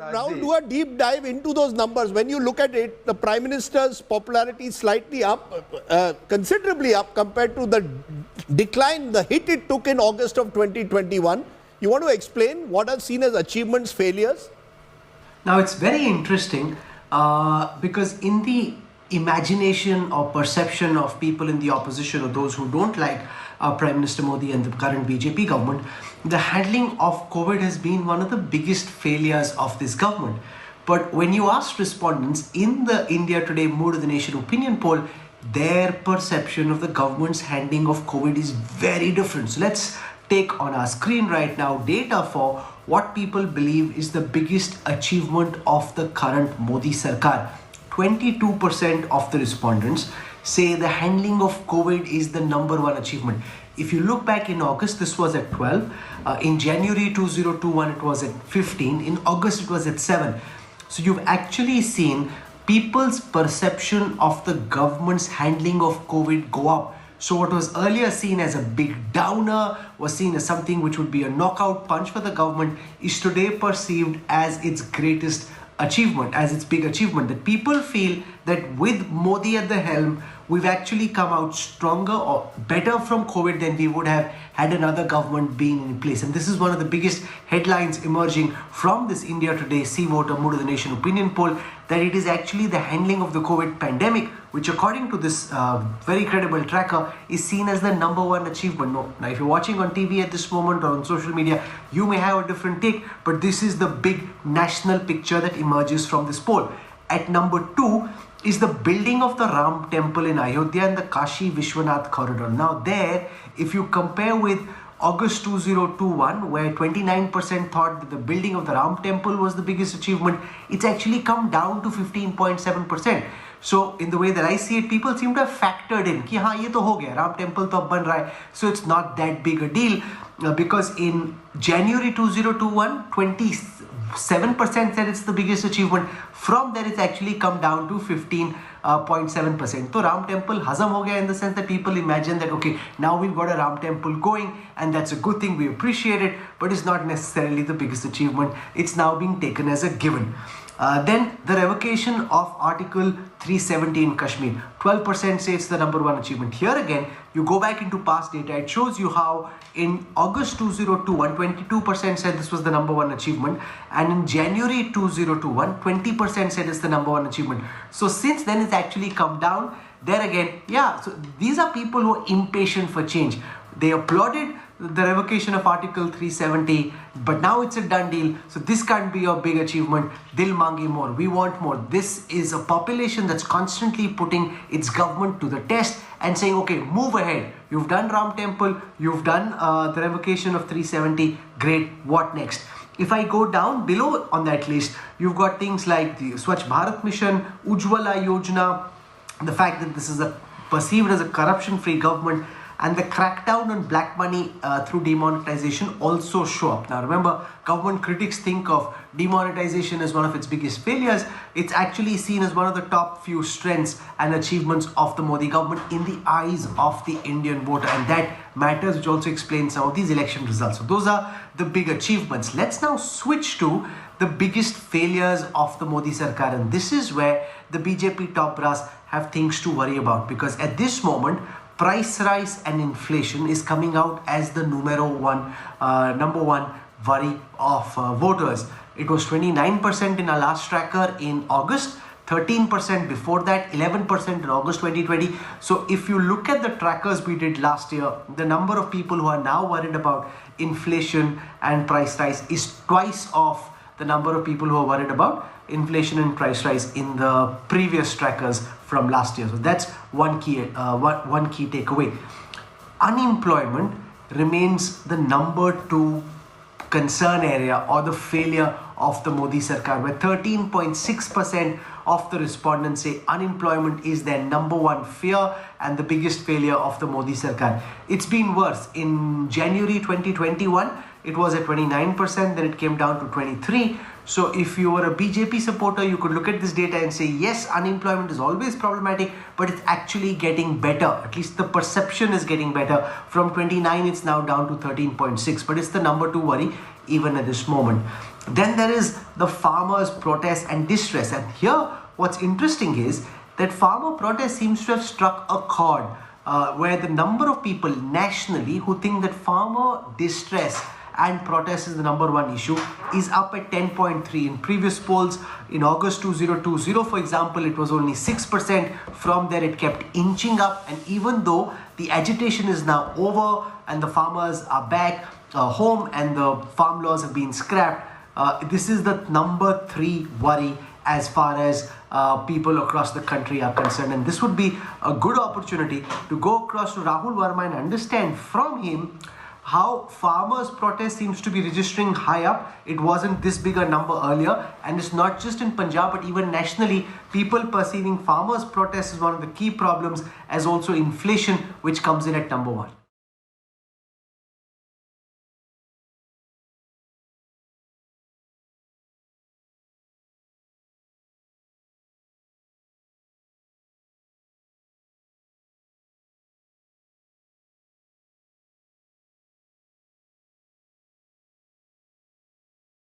Now do a deep dive into those numbers. When you look at it, the Prime Minister's popularity is slightly up, considerably up compared to the decline, the hit it took in August of 2021. You want to explain what are seen as achievements, failures? Now it's very interesting because in the imagination or perception of people in the opposition or those who don't like Prime Minister Modi and the current BJP government, the handling of COVID has been one of the biggest failures of this government. But when you ask respondents in the India Today Mood of the Nation opinion poll, their perception of the government's handling of COVID is very different. So let's take on our screen right now data for what people believe is the biggest achievement of the current Modi Sarkar. 22% of the respondents say the handling of COVID is the number one achievement. If you look back in August, this was at 12. In January 2021, it was at 15. In August, it was at 7. So you've actually seen people's perception of the government's handling of COVID go up. So what was earlier seen as a big downer, was seen as something which would be a knockout punch for the government, is today perceived as its greatest achievement, as its big achievement. That people feel that with Modi at the helm, we've actually come out stronger or better from COVID than we would have had another government been in place. And this is one of the biggest headlines emerging from this India Today See Voter Mood of the Nation opinion poll, that it is actually the handling of the COVID pandemic, which according to this very credible tracker is seen as the number one achievement. Now, if you're watching on TV at this moment or on social media, you may have a different take, but this is the big national picture that emerges from this poll. At number 2 is the building of the Ram temple in Ayodhya and the Kashi Vishwanath corridor. Now there, if you compare with August 2021, where 29% thought that the building of the Ram temple was the biggest achievement, it's actually come down to 15.7%. So in the way that I see it, people seem to have factored in कि हाँ ये तो हो गया, Ram temple तो अब बन रहा है, so it's not that big a deal, because in January 2021, 27% said it's the biggest achievement. From there, it's actually come down to 15.7%. So Ram temple hazam ho gaya in the sense that people imagine that, okay, now we've got a Ram temple going and that's a good thing, we appreciate it, but it's not necessarily the biggest achievement. It's now being taken as a given. Then the revocation of Article 370 in Kashmir. 12% say it's the number one achievement. Here again, you go back into past data, it shows you how in August 2021, 22% said this was the number one achievement. And in January 2021, 20% said it's the number one achievement. So since then, it's actually come down. There again, yeah, so these are people who are impatient for change. They applauded the revocation of Article 370, but now it's a done deal. So this can't be a big achievement. Dil mangi more. We want more. This is a population that's constantly putting its government to the test and saying, okay, move ahead. You've done Ram Temple. You've done the revocation of 370. Great. What next? If I go down below on that list, you've got things like the Swachh Bharat Mission, Ujjwala Yojana, the fact that this is perceived as a corruption-free government, and the crackdown on black money through demonetization also show up. Now remember, government critics think of demonetization as one of its biggest failures. It's actually seen as one of the top few strengths and achievements of the Modi government in the eyes of the Indian voter, and that matters, which also explains some of these election results. So those are the big achievements. Let's now switch to the biggest failures of the Modi Sarkar, and this is where the BJP top brass have things to worry about, because at this moment, price rise and inflation is coming out as the number one worry of voters. It was 29% in our last tracker in August, 13% before that, 11% in August 2020. So if you look at the trackers we did last year, the number of people who are now worried about inflation and price rise is twice of the number of people who are worried about inflation and price rise in the previous trackers from last year. So that's one key takeaway. Unemployment remains the number 2 concern area or the failure of the Modi Sarkar, where 13.6% of the respondents say unemployment is their number 1 fear and the biggest failure of the Modi Sarkar. It's been worse. In January 2021, it was at 29%, then it came down to 23%. So if you were a BJP supporter, you could look at this data and say, yes, unemployment is always problematic, but it's actually getting better. At least the perception is getting better. From 29, it's now down to 13.6, but it's the number 2 worry even at this moment. Then there is the farmers' protest and distress. And here, what's interesting is that farmer protest seems to have struck a chord where the number of people nationally who think that farmer distress and protest is the number one issue is up at 10.3. In previous polls in August 2020, for example, it was only 6%. From there, it kept inching up. And even though the agitation is now over and the farmers are back home and the farm laws have been scrapped, this is the number 3 worry as far as people across the country are concerned. And this would be a good opportunity to go across to Rahul Verma and understand from him how farmers' protest seems to be registering high up. It wasn't this big a number earlier, and it's not just in Punjab but even nationally, people perceiving farmers' protest as one of the key problems, as also inflation, which comes in at number 1.